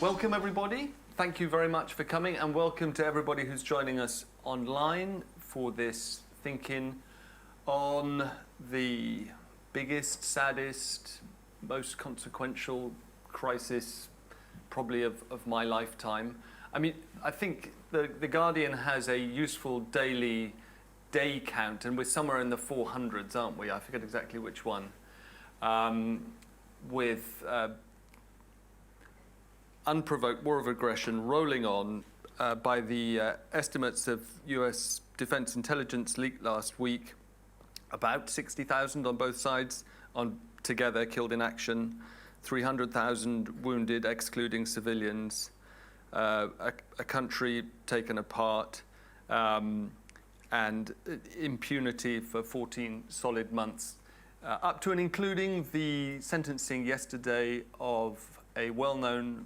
Welcome, everybody. Thank you very much for coming, and welcome to everybody who's joining us online for this Think-In on the biggest, saddest, most consequential crisis probably of my lifetime. I mean, I think the Guardian has a useful daily day count, and we're somewhere in the 400s, aren't we? I forget exactly which one. With unprovoked war of aggression rolling on by the estimates of US Defense Intelligence leaked last week, about 60,000 on both sides together killed in action, 300,000 wounded, excluding civilians, a country taken apart, and impunity for 14 solid months, up to and including the sentencing yesterday of a well-known,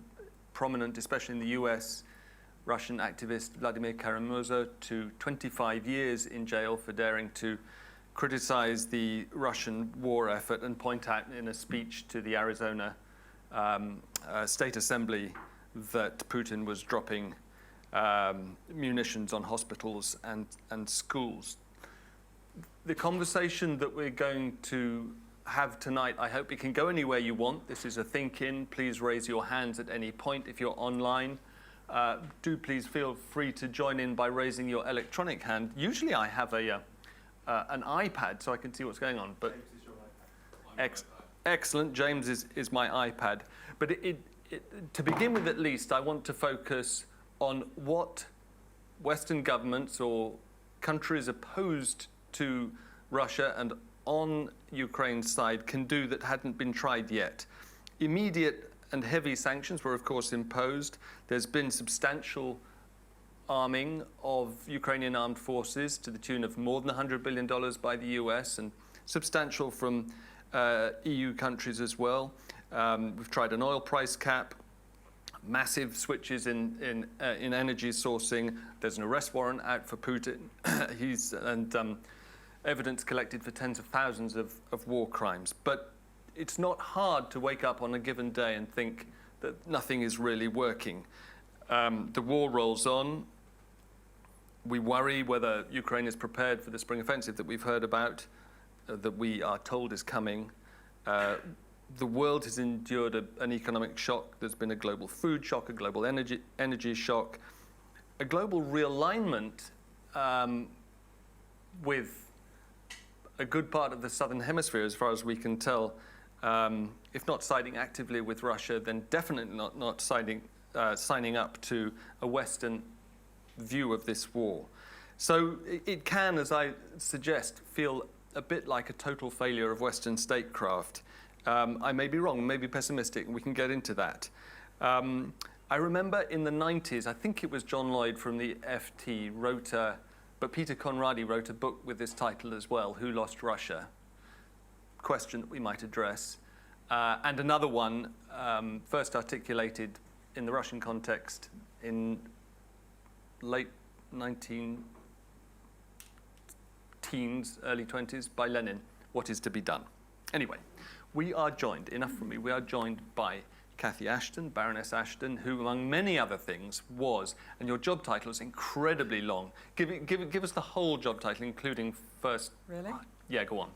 prominent, especially in the US, Russian activist Vladimir Karamurza to 25 years in jail for daring to criticize the Russian war effort and point out in a speech to the Arizona State Assembly that Putin was dropping munitions on hospitals and schools. The conversation that we're going to have tonight, I hope it can go anywhere you want. This is a Think-In. Please raise your hands at any point if you're online. Do please feel free to join in by raising your electronic hand. Usually I have an iPad so I can see what's going on. But James is your iPad. Excellent. James is my iPad. But to begin with, at least, I want to focus on what Western governments or countries opposed to Russia and on Ukraine's side can do that hadn't been tried yet. Immediate and heavy sanctions were, of course, imposed. There's been substantial arming of Ukrainian armed forces to the tune of more than $100 billion by the US, and substantial from EU countries as well. We've tried an oil price cap, massive switches in energy sourcing. There's an arrest warrant out for Putin. Evidence collected for tens of thousands of war crimes. But it's not hard to wake up on a given day and think that nothing is really working. The war rolls on. We worry whether Ukraine is prepared for the spring offensive that we've heard about, that we are told is coming. The world has endured an economic shock. There's been a global food shock, a global energy shock, a global realignment with a good part of the southern hemisphere, as far as we can tell, if not siding actively with Russia, then definitely not signing up to a Western view of this war. So it can, as I suggest, feel a bit like a total failure of Western statecraft. I may be wrong, may be pessimistic, and we can get into that. I remember in the 90s, I think it was John Lloyd from the FT but Peter Conradi wrote a book with this title as well, Who Lost Russia? Question that we might address. And another one, first articulated in the Russian context in late 19 teens, early 20s, by Lenin, What is to be done? Anyway, we are joined, enough from me, we are joined by Cathy Ashton, Baroness Ashton, who, among many other things, was, and your job title is incredibly long. Give us the whole job title, including first... Really? Yeah, go on.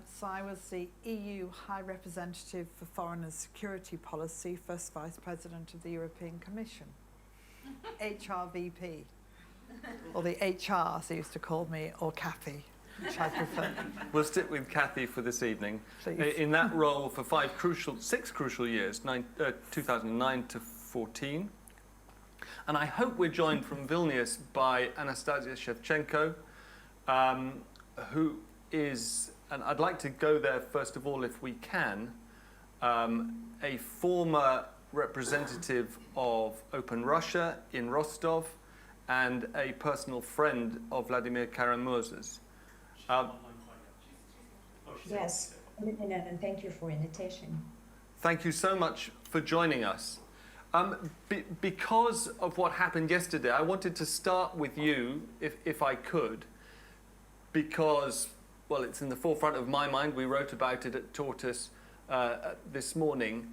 So I was the EU High Representative for Foreign and Security Policy, first Vice President of the European Commission, HRVP, or the HR, as they used to call me, or Cathy, which I prefer. We'll stick with Cathy for this evening. Please. In that role for six crucial years, 2009 to 14. And I hope we're joined from Vilnius by Anastasia Shevchenko, who is, and I'd like to go there first of all if we can, a former representative of Open Russia in Rostov and a personal friend of Vladimir Karamurza's. Yes, and thank you for invitation. Thank you so much for joining us. Because of what happened yesterday, I wanted to start with you, if I could, because, well, it's in the forefront of my mind. We wrote about it at Tortoise this morning.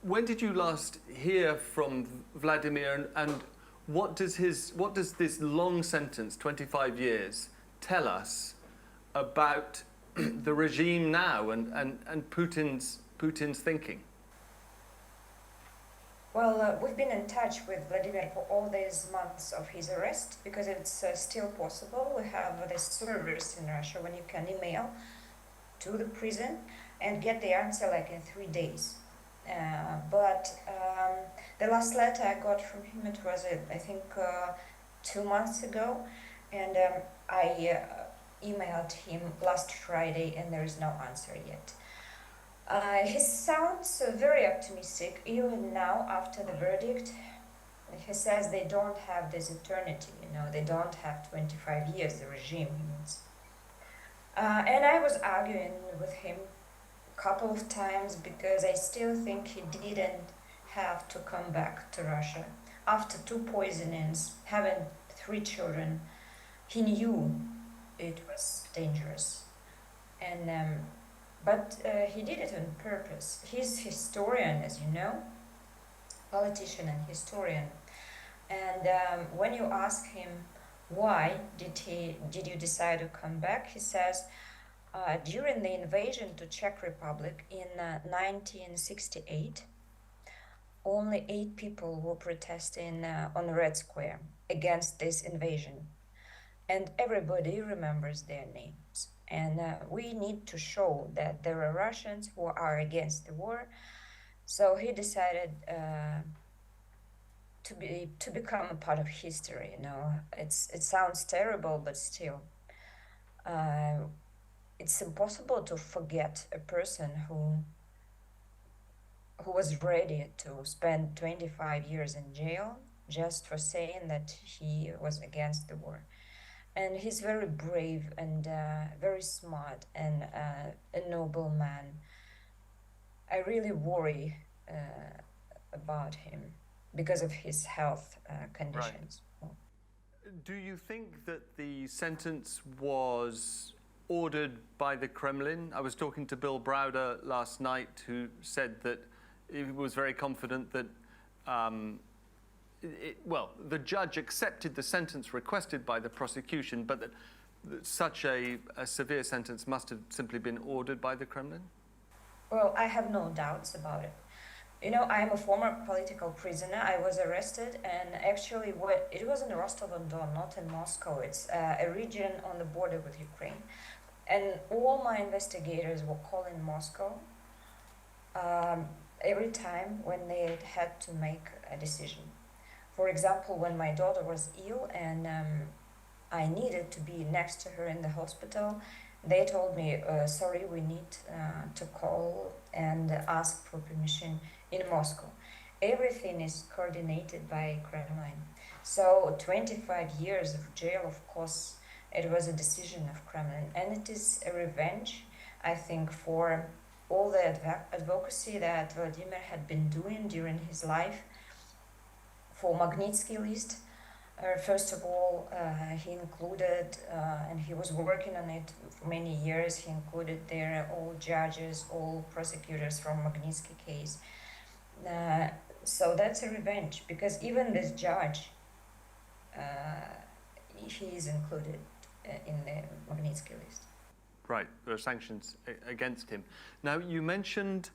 When did you last hear from Vladimir, and what does this long sentence, 25 years, tell us about the regime now and Putin's thinking? Well, we've been in touch with Vladimir for all these months of his arrest because it's still possible. We have this service in Russia when you can email to the prison and get the answer like in 3 days. But the last letter I got from him, it was, I think, 2 months ago, and I emailed him last Friday, and there is no answer yet. He sounds very optimistic, even now after the verdict. He says they don't have this eternity, they don't have 25 years, the regime, he means. And I was arguing with him couple of times because I still think he didn't have to come back to Russia. After 2 poisonings, having 3 children, he knew it was dangerous. And but he did it on purpose. He's historian, as you know, politician and historian. And when you ask him why did you decide to come back, he says, during the invasion to Czech Republic in 1968, only 8 people were protesting on Red Square against this invasion. And everybody remembers their names. And we need to show that there are Russians who are against the war. So he decided to become a part of history. It sounds terrible, but still. It's impossible to forget a person who was ready to spend 25 years in jail just for saying that he was against the war. And he's very brave and very smart and a noble man. I really worry about him because of his health conditions. Right. Do you think that the sentence was ordered by the Kremlin? I was talking to Bill Browder last night, who said that he was very confident that the judge accepted the sentence requested by the prosecution, but that such a severe sentence must have simply been ordered by the Kremlin? Well, I have no doubts about it. I am a former political prisoner. I was arrested, and actually it was in Rostov-on-Don, not in Moscow. It's a region on the border with Ukraine. And all my investigators were calling Moscow every time when they had to make a decision. For example, when my daughter was ill and I needed to be next to her in the hospital, they told me, sorry, we need to call and ask for permission in Moscow. Everything is coordinated by Kremlin. So 25 years of jail, of course, it was a decision of Kremlin. And it is a revenge, I think, for all the advocacy that Vladimir had been doing during his life for Magnitsky list. First of all, he included, and he was working on it for many years, he included there all judges, all prosecutors from Magnitsky case. So that's a revenge, because even this judge, he is included in the Magnitsky list. Right, there are sanctions against him. Now, you mentioned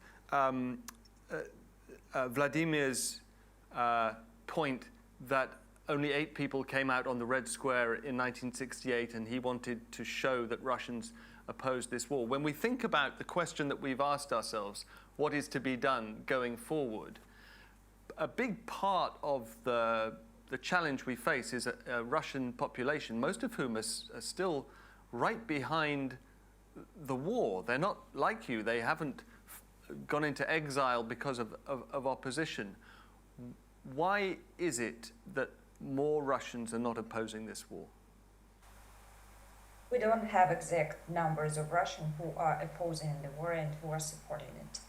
Vladimir's point that only 8 people came out on the Red Square in 1968, and he wanted to show that Russians opposed this war. When we think about the question that we've asked ourselves, what is to be done going forward, a big part of the challenge we face is a Russian population, most of whom are still right behind the war. They're not like you. They haven't gone into exile because of opposition. Why is it that more Russians are not opposing this war? We don't have exact numbers of Russians who are opposing the war and who are supporting it.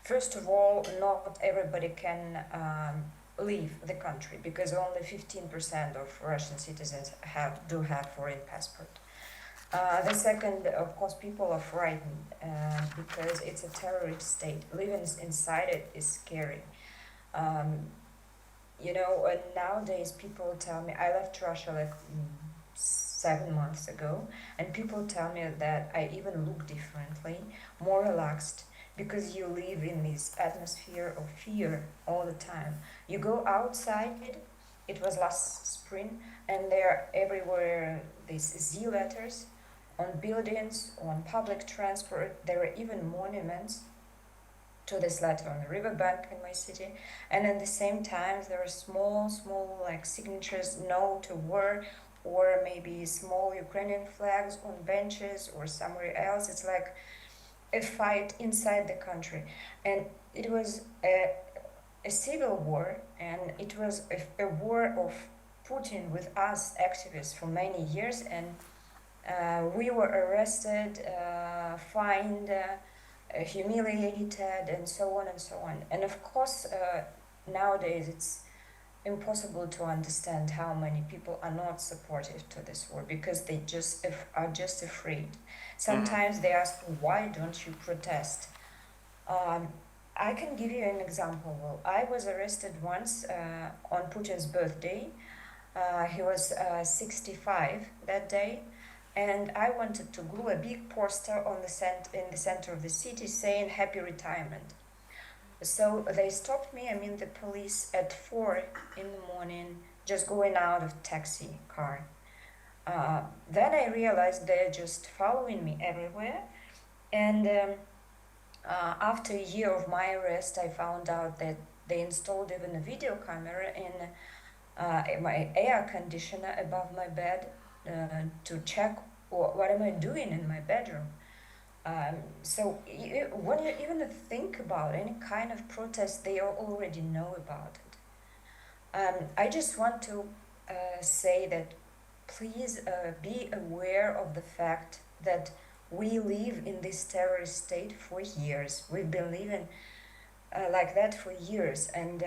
First of all, not everybody can leave the country, because only 15% of Russian citizens do have foreign passport. The second, of course, people are frightened because it's a terrorist state. Living inside it is scary. You know, nowadays people tell me, I left Russia like 7 months ago, and people tell me that I even look differently, more relaxed, because you live in this atmosphere of fear all the time. You go outside, it was last spring, and there are everywhere these Z letters on buildings, on public transport. There are even monuments to this letter on the riverbank in my city, and at the same time there are small like signatures, no to war, or maybe small Ukrainian flags on benches or somewhere else. It's like a fight inside the country, and it was a civil war, and it was a war of Putin with us activists for many years, and we were arrested, fined, humiliated, and so on and so on. And of course, nowadays it's impossible to understand how many people are not supportive to this war, because they just are just afraid. Sometimes they ask, why don't you protest? I can give you an example. Well, I was arrested once on Putin's birthday. He was 65 that day, and I wanted to glue a big poster on in the center of the city saying "Happy Retirement." So they stopped me, the police, at 4 in the morning, just going out of taxi car. Then I realized they're just following me everywhere, and after a year of my arrest, I found out that they installed even a video camera in my air conditioner above my bed to check what am I doing in my bedroom. So when you even think about any kind of protest, they already know about it. I just want to say that please be aware of the fact that we live in this terrorist state for years. We've been living like that for years, and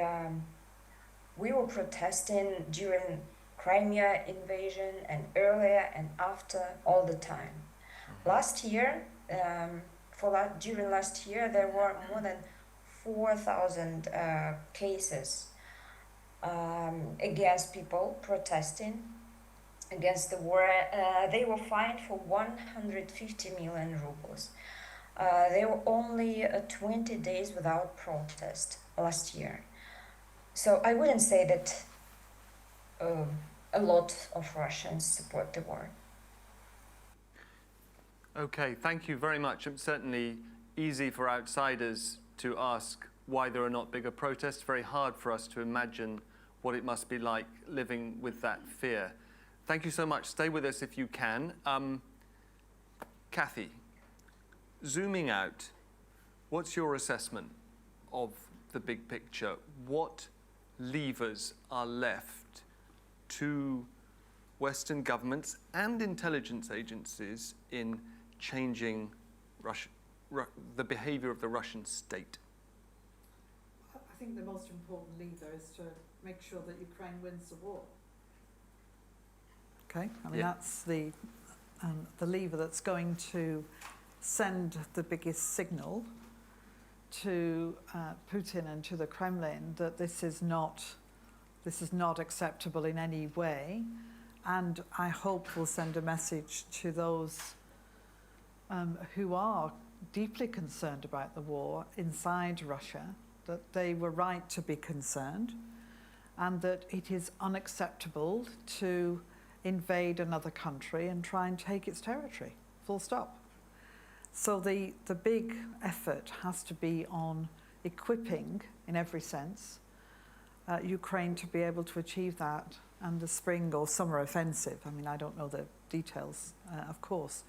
we were protesting during Crimea invasion and earlier and after all the time. Last year, during last year, there were more than 4,000 cases against people protesting against the war. They were fined for 150 million rubles. They were only 20 days without protest last year. So I wouldn't say that a lot of Russians support the war. Okay, thank you very much. It's certainly easy for outsiders to ask why there are not bigger protests. Very hard for us to imagine what it must be like living with that fear. Thank you so much. Stay with us if you can. Kathy, zooming out, what's your assessment of the big picture? What levers are left to Western governments and intelligence agencies in changing the behavior of the Russian state? I think the most important lever is to make sure that Ukraine wins the war. Okay, that's the lever that's going to send the biggest signal to Putin and to the Kremlin that this is not acceptable in any way, and I hope will send a message to those who are deeply concerned about the war inside Russia, that they were right to be concerned, and that it is unacceptable to invade another country and try and take its territory, full stop. So the big effort has to be on equipping, in every sense, Ukraine to be able to achieve that, and the spring or summer offensive, I don't know the details, of course,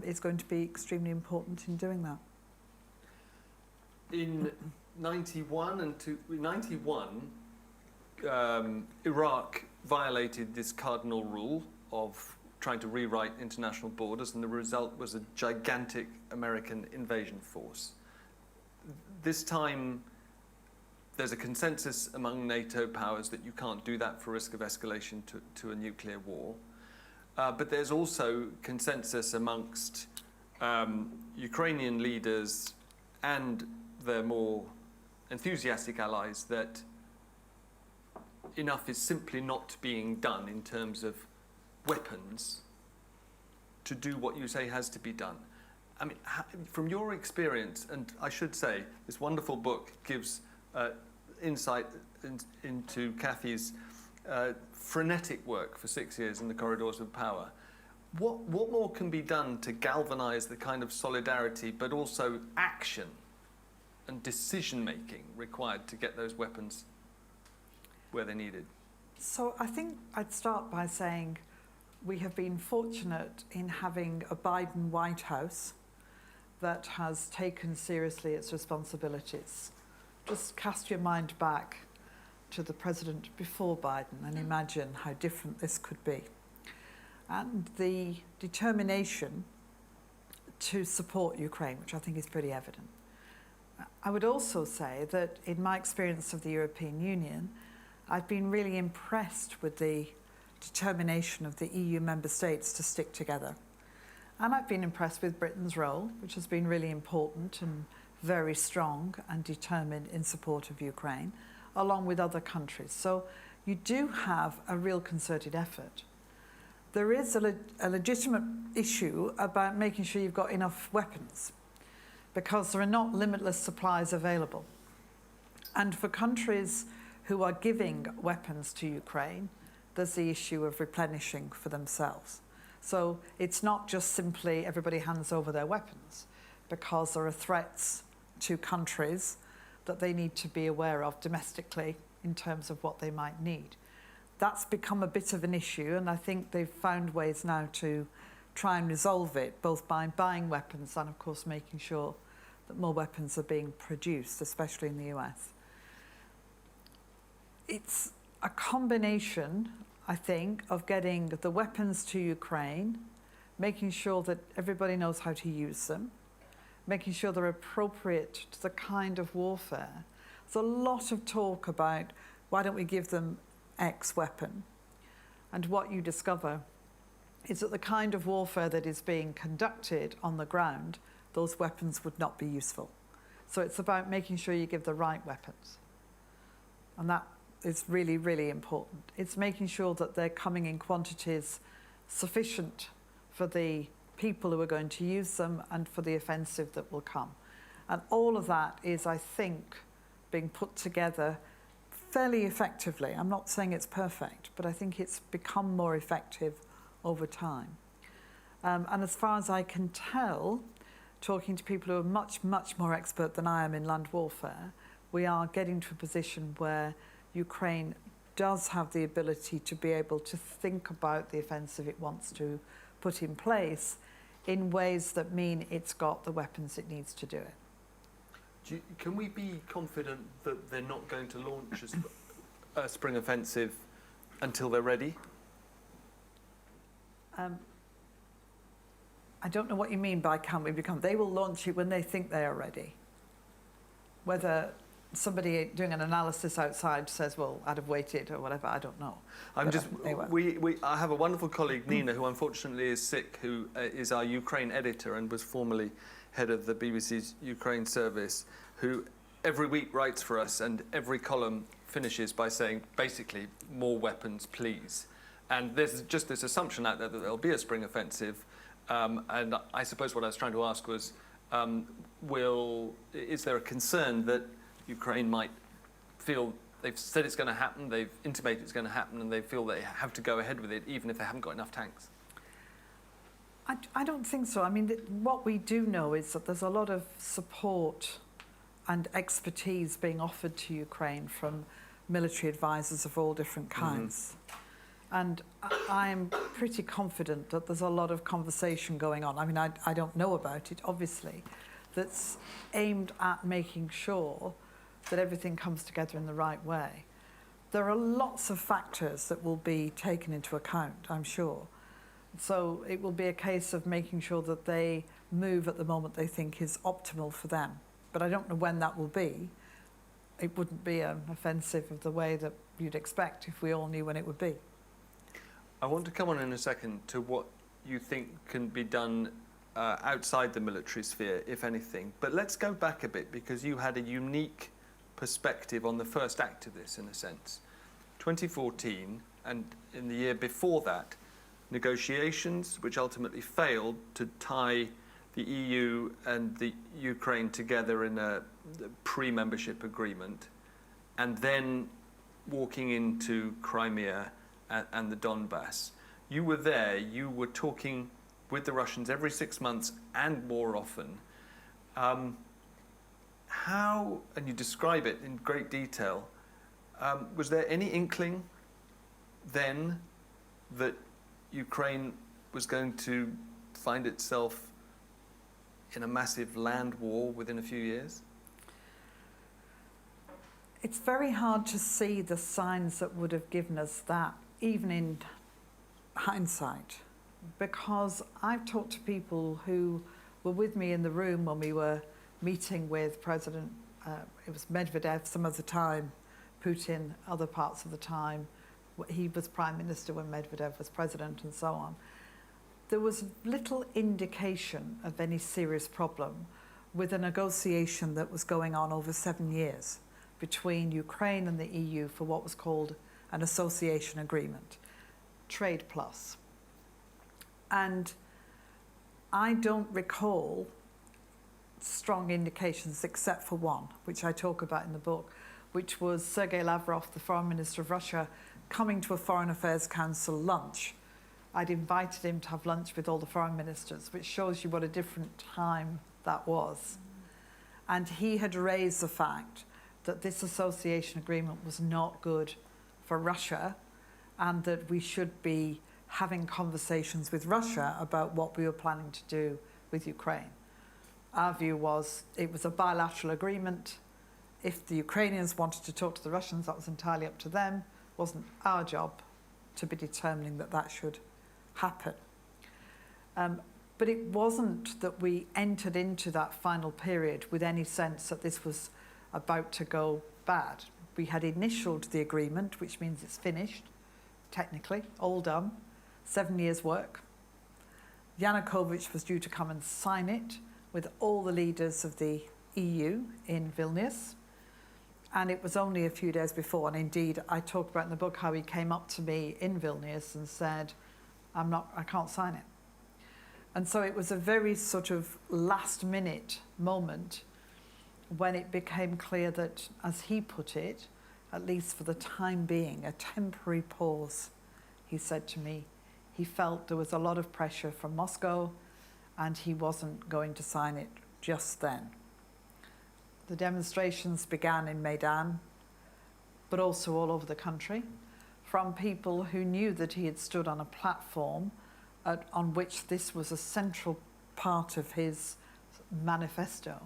is going to be extremely important in doing that. In 91 Iraq violated this cardinal rule of trying to rewrite international borders, and the result was a gigantic American invasion force. This time, there's a consensus among NATO powers that you can't do that for risk of escalation to a nuclear war. but there's also consensus amongst Ukrainian leaders and their more enthusiastic allies that enough is simply not being done in terms of weapons to do what you say has to be done. I mean, from your experience, and I should say, this wonderful book gives insight into Kathy's frenetic work for 6 years in the corridors of power. What more can be done to galvanise the kind of solidarity, but also action and decision-making required to get those weapons where they're needed? So I think I'd start by saying we have been fortunate in having a Biden White House that has taken seriously its responsibilities. Just cast your mind back to the president before Biden and imagine how different this could be. And the determination to support Ukraine, which I think is pretty evident. I would also say that in my experience of the European Union, I've been really impressed with the determination of the EU member states to stick together. And I've been impressed with Britain's role, which has been really important and very strong and determined in support of Ukraine, along with other countries. So you do have a real concerted effort. There is a legitimate issue about making sure you've got enough weapons, because there are not limitless supplies available. And for countries who are giving weapons to Ukraine, there's the issue of replenishing for themselves. So it's not just simply everybody hands over their weapons, because there are threats to countries that they need to be aware of domestically in terms of what they might need. That's become a bit of an issue, and I think they've found ways now to try and resolve it, both by buying weapons and, of course, making sure that more weapons are being produced, especially in the US. It's a combination, I think, of getting the weapons to Ukraine, making sure that everybody knows how to use them, making sure they're appropriate to the kind of warfare. There's a lot of talk about why don't we give them X weapon? And what you discover is that the kind of warfare that is being conducted on the ground, those weapons would not be useful. So it's about making sure you give the right weapons. And that is really, really important. It's making sure that they're coming in quantities sufficient for the people who are going to use them and for the offensive that will come. And all of that is, I think, being put together fairly effectively. I'm not saying it's perfect, but I think it's become more effective over time. And as far as I can tell, talking to people who are much, much more expert than I am in land warfare, we are getting to a position where Ukraine does have the ability to be able to think about the offensive it wants to put in place in ways that mean it's got the weapons it needs to do it. Can we be confident that they're not going to launch a spring offensive until they're ready? I don't know what you mean by can we become. They will launch it when they think they are ready. Whether somebody doing an analysis outside says, well, I'd have waited or whatever, I don't know. I have a wonderful colleague, Nina, who unfortunately is sick, who is our Ukraine editor and was formerly head of the BBC's Ukraine service, who every week writes for us, and every column finishes by saying, basically, more weapons, please. And there's just this assumption out there that there'll be a spring offensive. And I suppose what I was trying to ask was, is there a concern that Ukraine might feel they've said it's going to happen, they've intimated it's going to happen, and they feel they have to go ahead with it, even if they haven't got enough tanks? I don't think so. I mean, what we do know is that there's a lot of support and expertise being offered to Ukraine from military advisors of all different kinds. And I'm pretty confident that there's a lot of conversation going on. I mean, I don't know about it, obviously, that's aimed at making sure that everything comes together in the right way. There are lots of factors that will be taken into account, I'm sure. So it will be a case of making sure that they move at the moment they think is optimal for them. But I don't know when that will be. It wouldn't be an offensive of the way that you'd expect if we all knew when it would be. I want to come on in a second to what you think can be done outside the military sphere, if anything. But let's go back a bit, because you had a unique perspective on the first act of this, in a sense. 2014, and in the year before that, negotiations which ultimately failed to tie the EU and the Ukraine together in a pre-membership agreement, and then walking into Crimea and the Donbass. You were there, you were talking with the Russians every 6 months and more often. How, and you describe it in great detail, was there any inkling then that Ukraine was going to find itself in a massive land war within a few years? It's very hard to see the signs that would have given us that, even in hindsight, because I've talked to people who were with me in the room when we were meeting with President, it was Medvedev some of the time, Putin other parts of the time. He was Prime Minister when Medvedev was President, and so on. There was little indication of any serious problem with a negotiation that was going on over 7 years between Ukraine and the EU for what was called an association agreement, Trade Plus. And I don't recall strong indications except for one, which I talk about in the book, which was Sergei Lavrov, the Foreign Minister of Russia, coming to a Foreign Affairs Council lunch. I'd invited him to have lunch with all the foreign ministers, which shows you what a different time that was. And he had raised the fact that this association agreement was not good for Russia, and that we should be having conversations with Russia about what we were planning to do with Ukraine. Our view was it was a bilateral agreement. If the Ukrainians wanted to talk to the Russians, that was entirely up to them. It wasn't our job to be determining that that should happen. But it wasn't that we entered into that final period with any sense that this was about to go bad. We had initialed the agreement, which means it's finished, technically, all done, 7 years' work. Yanukovych was due to come and sign it with all the leaders of the EU in Vilnius. And it was only a few days before, and indeed I talk about in the book how he came up to me in Vilnius and said, I can't sign it. And so it was a very sort of last minute moment when it became clear that, as he put it, at least for the time being, a temporary pause, he said to me. He felt there was a lot of pressure from Moscow and he wasn't going to sign it just then. The demonstrations began in Maidan, but also all over the country, from people who knew that he had stood on a platform on which this was a central part of his manifesto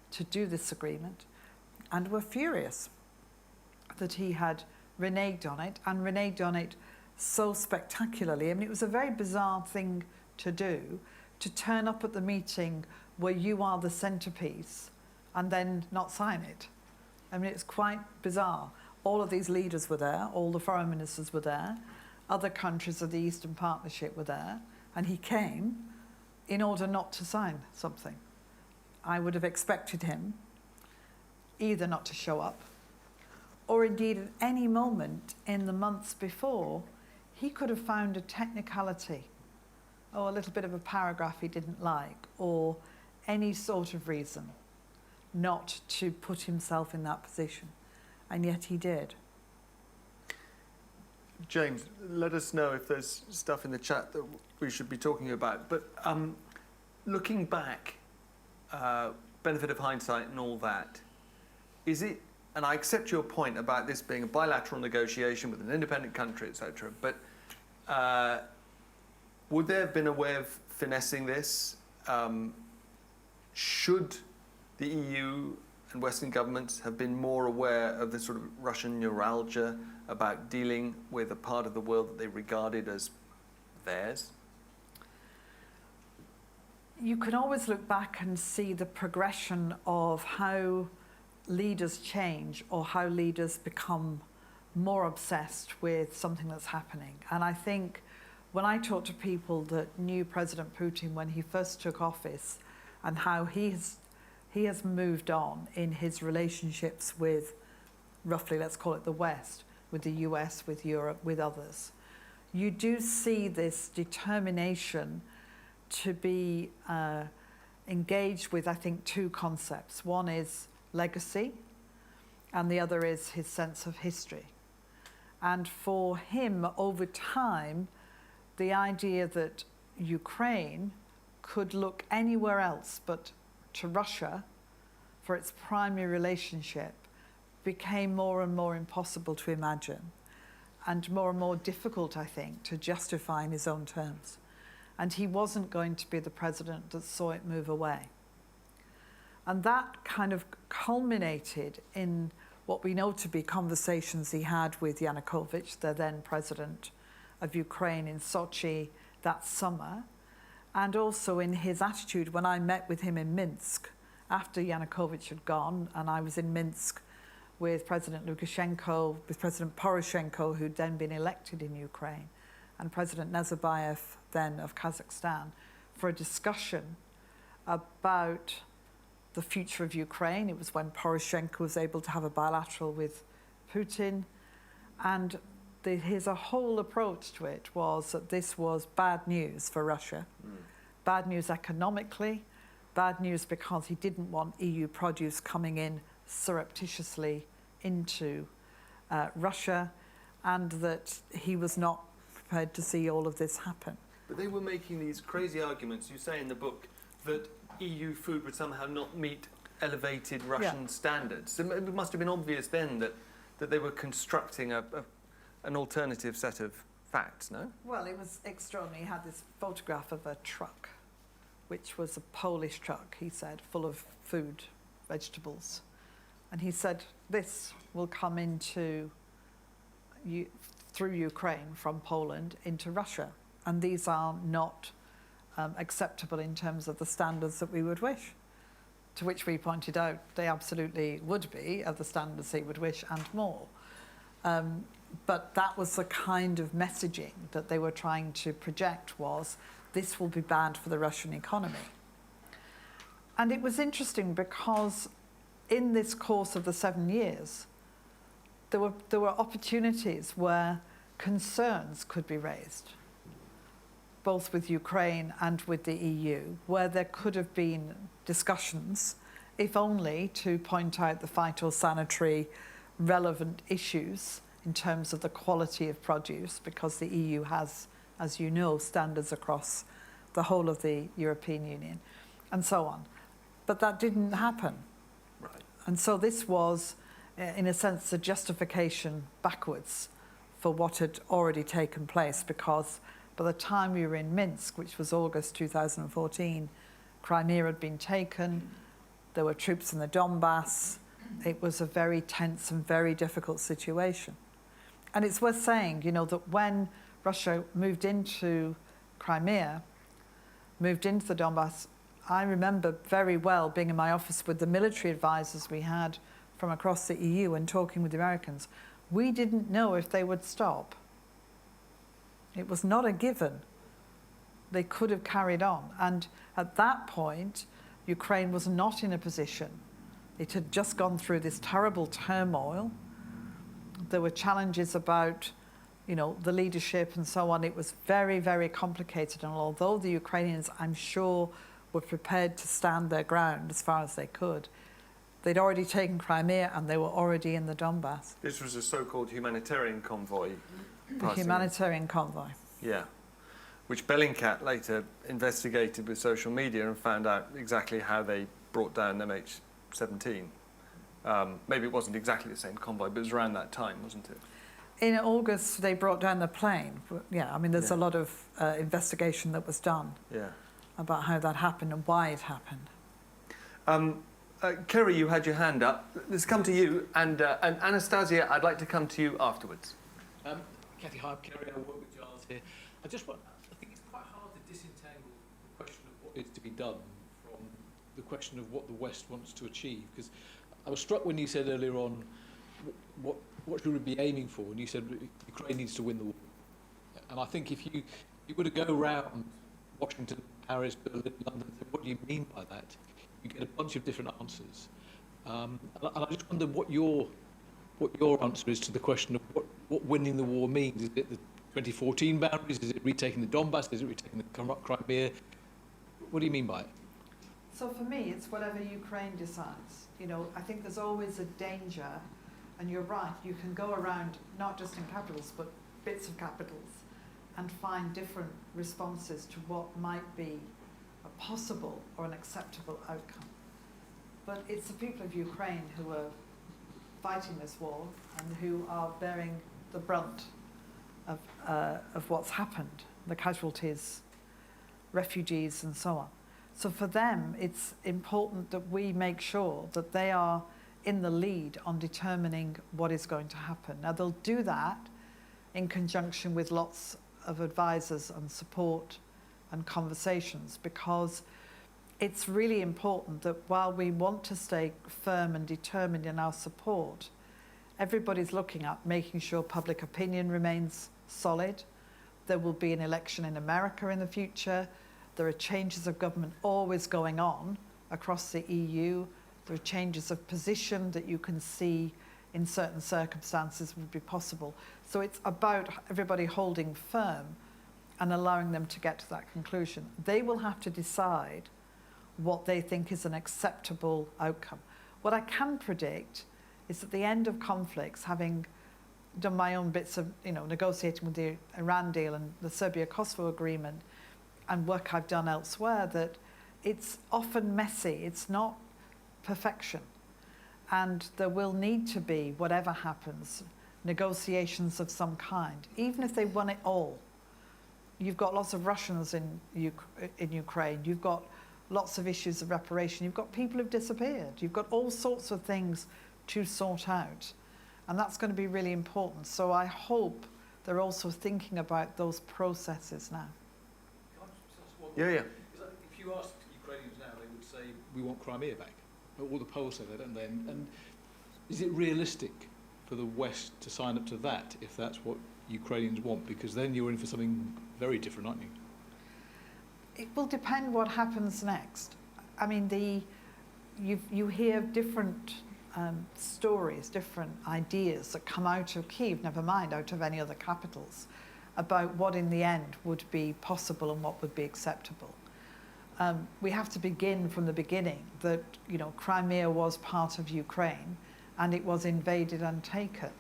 to do this agreement, and were furious that he had reneged on it, and reneged on it so spectacularly. I mean, it was a very bizarre thing to do, to turn up at the meeting where you are the centrepiece and then not sign it. I mean, it's quite bizarre. All of these leaders were there, all the foreign ministers were there, other countries of the Eastern Partnership were there, and he came in order not to sign something. I would have expected him either not to show up, or indeed at any moment in the months before, he could have found a technicality, or a little bit of a paragraph he didn't like, or any sort of reason not to put himself in that position. And yet he did. James, let us know if there's stuff in the chat that we should be talking about. But looking back, benefit of hindsight and all that, is it, and I accept your point about this being a bilateral negotiation with an independent country, etc., but would there have been a way of finessing this? Should the EU and Western governments have been more aware of the sort of Russian neuralgia about dealing with a part of the world that they regarded as theirs? You can always look back and see the progression of how leaders change, or how leaders become more obsessed with something that's happening. And I think when I talk to people that knew President Putin when he first took office and how he has moved on in his relationships with, roughly, let's call it the West, with the US, with Europe, with others, you do see this determination to be engaged with, I think, two concepts. One is legacy, and the other is his sense of history. And for him, over time, the idea that Ukraine could look anywhere else but to Russia for its primary relationship became more and more impossible to imagine, and more difficult, I think, to justify in his own terms. And he wasn't going to be the president that saw it move away. And that kind of culminated in what we know to be conversations he had with Yanukovych, the then president of Ukraine, in Sochi that summer, and also in his attitude when I met with him in Minsk after Yanukovych had gone, and I was in Minsk with President Lukashenko, with President Poroshenko, who'd then been elected in Ukraine, and President Nazarbayev, then of Kazakhstan, for a discussion about the future of Ukraine. It was when Poroshenko was able to have a bilateral with Putin, and his whole approach to it was that this was bad news for Russia, bad news economically, bad news because he didn't want EU produce coming in surreptitiously into Russia, and that he was not prepared to see all of this happen. But they were making these crazy arguments. You say in the book that EU food would somehow not meet elevated Russian standards. So it must have been obvious then that they were constructing an alternative set of facts, no? Well, it was extraordinary. He had this photograph of a truck, which was a Polish truck, he said, full of food, vegetables. And he said, this will come into through Ukraine from Poland into Russia. And these are not acceptable in terms of the standards that we would wish. To which we pointed out they absolutely would be of the standards he would wish and more. But that was the kind of messaging that they were trying to project, was this will be bad for the Russian economy. And it was interesting because in this course of the 7 years, there were opportunities where concerns could be raised, both with Ukraine and with the EU, where there could have been discussions, if only to point out the phytosanitary relevant issues in terms of the quality of produce, because the EU has, as you know, standards across the whole of the European Union, and so on. But that didn't happen. Right. And so this was, in a sense, the justification backwards for what had already taken place, because by the time we were in Minsk, which was August 2014, Crimea had been taken, there were troops in the Donbass. It was a very tense and very difficult situation. And it's worth saying, you know, that when Russia moved into Crimea, moved into the Donbass, I remember very well being in my office with the military advisors we had from across the EU and talking with the Americans. We didn't know if they would stop. It was not a given. They could have carried on. And at that point, Ukraine was not in a position. It had just gone through this terrible turmoil. There were challenges about, you know, the leadership and so on. It was very, very complicated. And although the Ukrainians, I'm sure, were prepared to stand their ground as far as they could, they'd already taken Crimea and they were already in the Donbass. This was a so-called humanitarian convoy. A humanitarian convoy. Yeah, which Bellingcat later investigated with social media and found out exactly how they brought down MH17. Maybe it wasn't exactly the same convoy, but it was around that time, wasn't it? In August, they brought down the plane. Yeah, I mean, there's a lot of investigation that was done about how that happened and why it happened. Kerry, you had your hand up. Let's come to you. And Anastasia, I'd like to come to you afterwards. Kathy, hi, I'm Kerry. I work with Giles here. I think it's quite hard to disentangle the question of what is to be done from the question of what the West wants to achieve. Because I was struck when you said earlier on what should we be aiming for, and you said Ukraine needs to win the war. And I think if you you were to go around Washington, Paris, Berlin, London, what do you mean by that? You get a bunch of different answers. And I just wonder what your answer is to the question of what winning the war means. Is it the 2014 boundaries? Is it retaking the Donbass? Is it retaking the Crimea? What do you mean by it? So for me, it's whatever Ukraine decides. You know, I think there's always a danger, and you're right, you can go around, not just in capitals, but bits of capitals, and find different responses to what might be a possible or an acceptable outcome. But it's the people of Ukraine who are fighting this war and who are bearing the brunt of what's happened, the casualties, refugees and so on. So for them, it's important that we make sure that they are in the lead on determining what is going to happen. Now, they'll do that in conjunction with lots of advisors and support and conversations, because it's really important that while we want to stay firm and determined in our support, everybody's looking at making sure public opinion remains solid. There will be an election in America in the future. There are changes of government always going on across the EU. There are changes of position that you can see in certain circumstances would be possible. So it's about everybody holding firm and allowing them to get to that conclusion. They will have to decide what they think is an acceptable outcome. What I can predict is at the end of conflicts, having done my own bits of, negotiating with the Iran deal and the Serbia-Kosovo agreement and work I've done elsewhere, that it's often messy, it's not perfection. And there will need to be, whatever happens, negotiations of some kind, even if they won it all. You've got lots of Russians in Ukraine, you've got lots of issues of reparation, you've got people who've disappeared, you've got all sorts of things to sort out. And that's going to be really important. So I hope they're also thinking about those processes now. Yeah. If you ask Ukrainians now, they would say, we want Crimea back. All the polls say that, don't they? And is it realistic for the West to sign up to that if that's what Ukrainians want? Because then you're in for something very different, aren't you? It will depend what happens next. I mean, you hear different stories, different ideas that come out of Kyiv, never mind out of any other capitals, about what in the end would be possible and what would be acceptable. We have to begin from the beginning that, Crimea was part of Ukraine and it was invaded and taken.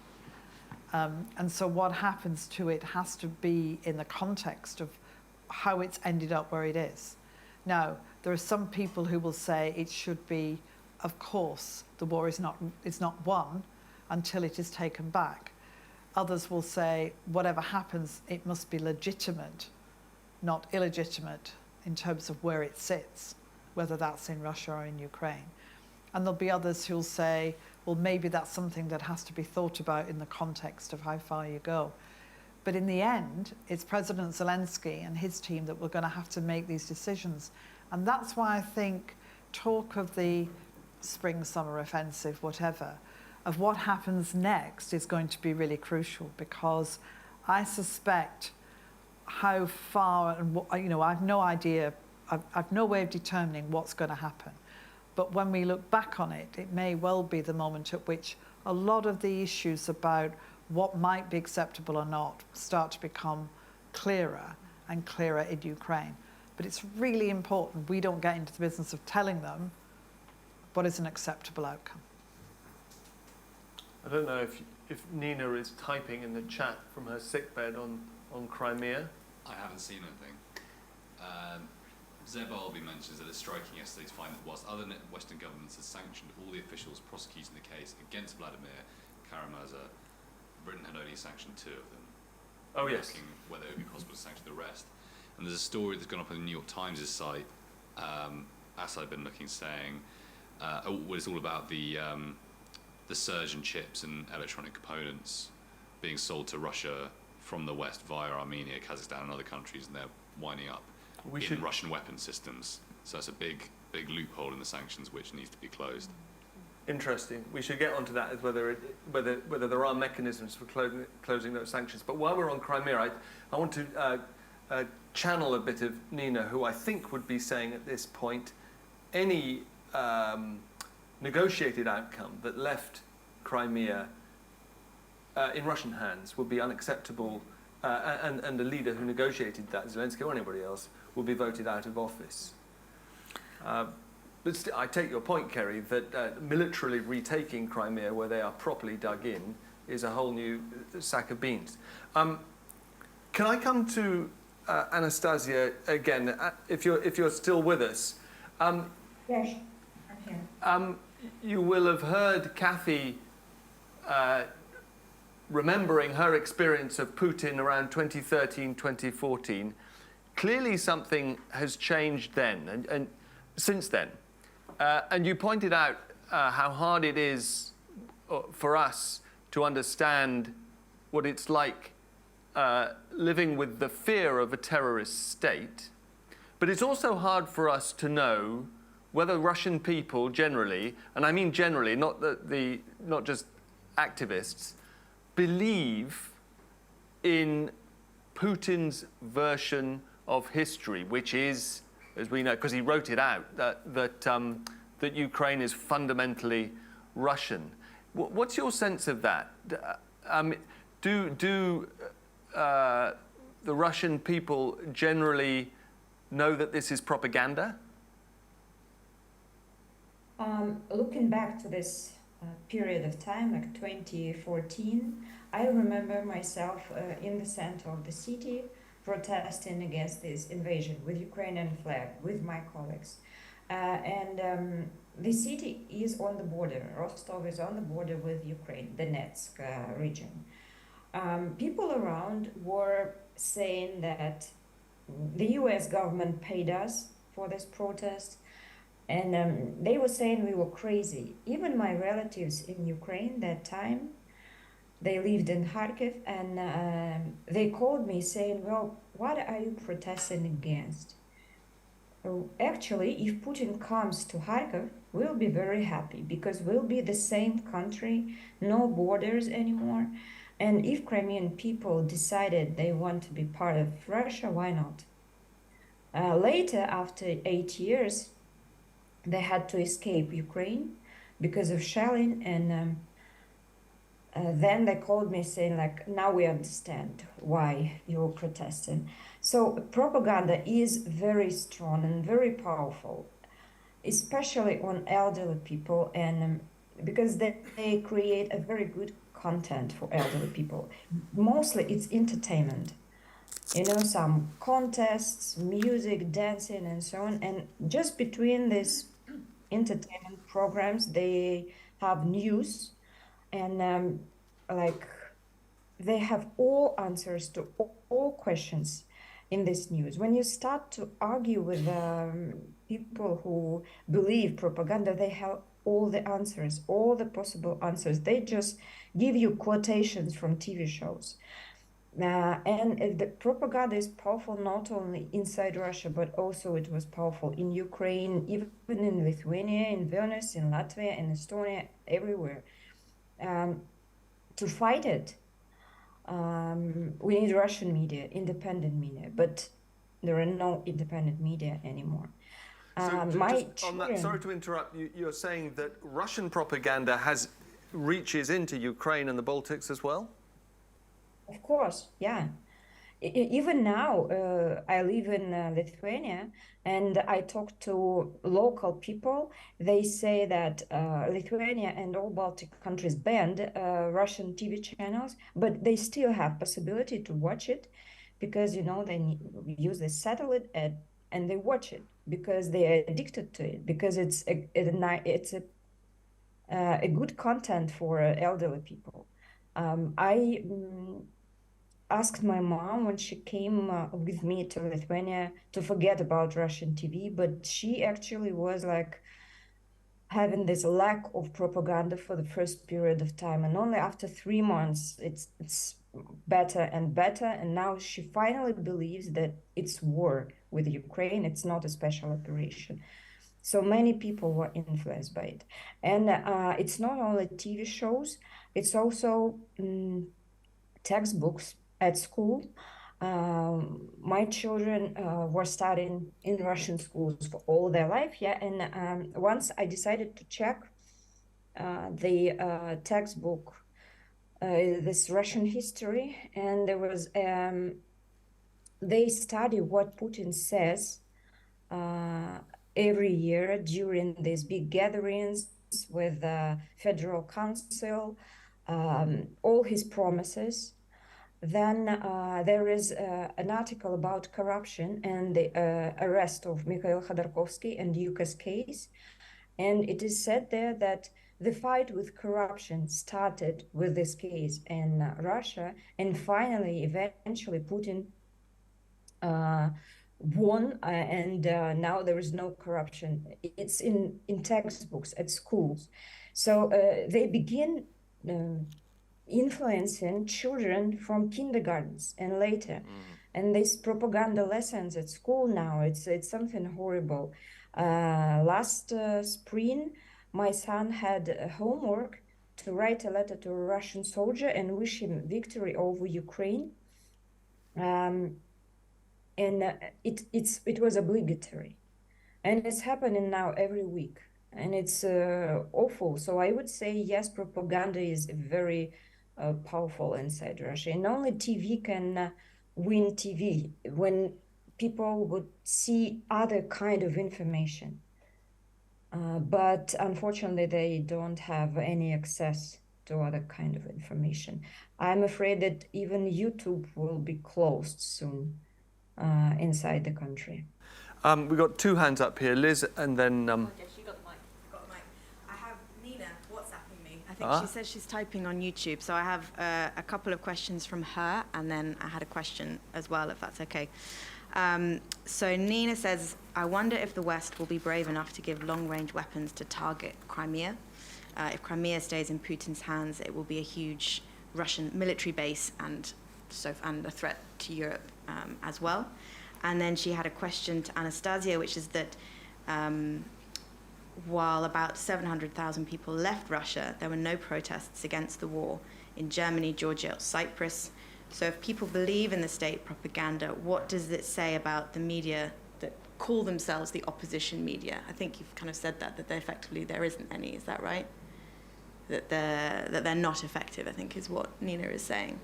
And so what happens to it has to be in the context of how it's ended up where it is. Now, there are some people who will say it should be, of course, the war is not won until it is taken back. Others will say, whatever happens, it must be legitimate, not illegitimate in terms of where it sits, whether that's in Russia or in Ukraine. And there'll be others who'll say, well, maybe that's something that has to be thought about in the context of how far you go. But in the end, it's President Zelensky and his team that we're going to have to make these decisions. And that's why I think talk of the spring, summer offensive, whatever, of what happens next is going to be really crucial, because I suspect how far, and I've no idea, I've no way of determining what's going to happen. But when we look back on it, it may well be the moment at which a lot of the issues about what might be acceptable or not start to become clearer and clearer in Ukraine. But it's really important we don't get into the business of telling them what is an acceptable outcome. I don't know if Nina is typing in the chat from her sickbed on Crimea. I haven't seen anything. Zeb Alby mentions that it's striking yesterday to find that whilst other Western governments have sanctioned all the officials prosecuting the case against Vladimir Karamazov, Britain had only sanctioned 2 of them. Oh, yes. Asking whether it would be possible to sanction the rest. And there's a story that's gone up on the New York Times' site, as I've been looking, saying it's all about the surge in chips and electronic components being sold to Russia from the West via Armenia, Kazakhstan and other countries, and they're winding up in Russian weapon systems. So it's a big loophole in the sanctions which needs to be closed. Interesting. We should get onto that, as whether there are mechanisms for closing those sanctions. But while we're on Crimea, I want to channel a bit of Nina, who I think would be saying at this point, any negotiated outcome that left Crimea in Russian hands would be unacceptable, and the leader who negotiated that, Zelensky or anybody else, will be voted out of office. But I take your point, Kerry, that militarily retaking Crimea, where they are properly dug in, is a whole new sack of beans. Can I come to Anastasia again, if you're still with us? Yes, I'm here. You will have heard Kathy remembering her experience of Putin around 2013, 2014. Clearly something has changed then, and since then. And you pointed out how hard it is for us to understand what it's like living with the fear of a terrorist state. But it's also hard for us to know whether Russian people generally, and I mean generally, not just activists, believe in Putin's version of history, which is, as we know, because he wrote it out, that Ukraine is fundamentally Russian. What's your sense of that? Do the Russian people generally know that this is propaganda? Looking back to this period of time, like 2014, I remember myself in the center of the city protesting against this invasion with Ukrainian flag with my colleagues. The city is on the border. Rostov is on the border with Ukraine, the Donetsk region. People around were saying that the US government paid us for this protest, and they were saying we were crazy. Even my relatives in Ukraine that time, they lived in Kharkiv, and they called me saying, well, what are you protesting against? Actually, if Putin comes to Kharkiv, we'll be very happy because we'll be the same country, no borders anymore. And if Crimean people decided they want to be part of Russia, why not? Later, after 8 years, they had to escape Ukraine because of shelling, and then they called me saying, like, now we understand why you're protesting. So propaganda is very strong and very powerful, especially on elderly people, and because they create a very good content for elderly people. Mostly it's entertainment, you know, some contests, music, dancing, and so on. And just between these entertainment programs, they have news, and like they have all answers to all questions in this news. When you start to argue with people who believe propaganda, they have all the answers, all the possible answers. They just give you quotations from TV shows. And the propaganda is powerful not only inside Russia, but also it was powerful in Ukraine, even in Lithuania, in Vilnius, in Latvia, in Estonia, everywhere. To fight it, we need Russian media, independent media, but there are no independent media anymore. Sorry to interrupt, you're saying that Russian propaganda reaches into Ukraine and the Baltics as well? Of course, yeah. Even now, I live in Lithuania, and I talk to local people. They say that Lithuania and all Baltic countries banned Russian TV channels, but they still have possibility to watch it because, you know, they use the satellite and they watch it because they are addicted to it, because it's a good content for elderly people. I asked my mom when she came with me to Lithuania to forget about Russian TV, but she actually was like having this lack of propaganda for the first period of time, and only after 3 months it's better and better, and now she finally believes that it's war with Ukraine, it's not a special operation. So many people were influenced by it, and it's not only TV shows, it's also textbooks at school. My children were studying in Russian schools for all their life, yeah. And once I decided to check the textbook, this Russian history, and there was they study what Putin says every year during these big gatherings with the Federal Council, all his promises. Then there is an article about corruption and the arrest of Mikhail Khodorkovsky and Yuka's case. And it is said there that the fight with corruption started with this case in Russia, and finally, eventually, Putin won, and now there is no corruption. It's in textbooks at schools. So they begin influencing children from kindergartens and later. And these propaganda lessons at school now, it's something horrible. Last spring, my son had homework to write a letter to a Russian soldier and wish him victory over Ukraine. And it was obligatory. And it's happening now every week. And it's awful. So I would say, yes, propaganda is very powerful inside Russia. And only TV can win TV when people would see other kind of information. But unfortunately, they don't have any access to other kind of information. I'm afraid that even YouTube will be closed soon inside the country. We've got two hands up here, Liz, and then... Okay, she got the mic. Got the mic. I have Nina WhatsApping me. I think she says she's typing on YouTube. So I have a couple of questions from her, and then I had a question as well, if that's okay. So Nina says, I wonder if the West will be brave enough to give long-range weapons to target Crimea. If Crimea stays in Putin's hands, it will be a huge Russian military base and a threat to Europe as well. And then she had a question to Anastasia, which is that while about 700,000 people left Russia, there were no protests against the war in Germany, Georgia, or Cyprus. So if people believe in the state propaganda, what does it say about the media that call themselves the opposition media? I think you've kind of said that effectively there isn't any, is that right? That they're not effective, I think is what Nina is saying.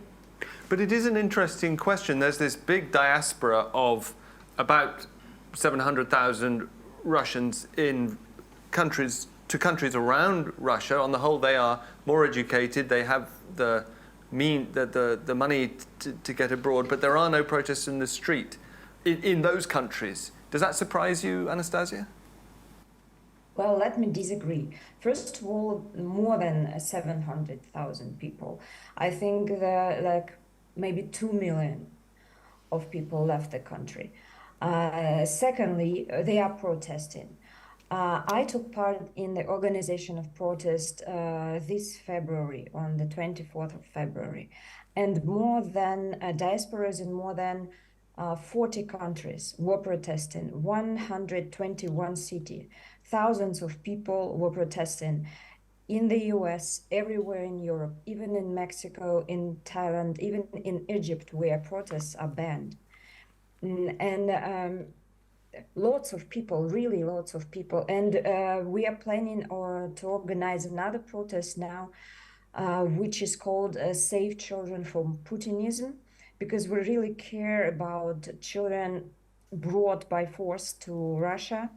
But it is an interesting question. There's this big diaspora of about 700,000 Russians in countries around Russia. On the whole, they are more educated. They have the money to get abroad, but there are no protests in the street in those countries. Does that surprise you, Anastasia? Well, let me disagree. First of all, more than 700,000 people. I think like maybe 2 million of people left the country. Secondly, they are protesting. I took part in the organization of protest this February, on the 24th of February, and more than diasporas in more than 40 countries were protesting, 121 cities. Thousands of people were protesting in the US, everywhere in Europe, even in Mexico, in Thailand, even in Egypt, where protests are banned. And lots of people, really lots of people. And we are planning to organize another protest now, which is called Save Children from Putinism, because we really care about children brought by force to Russia.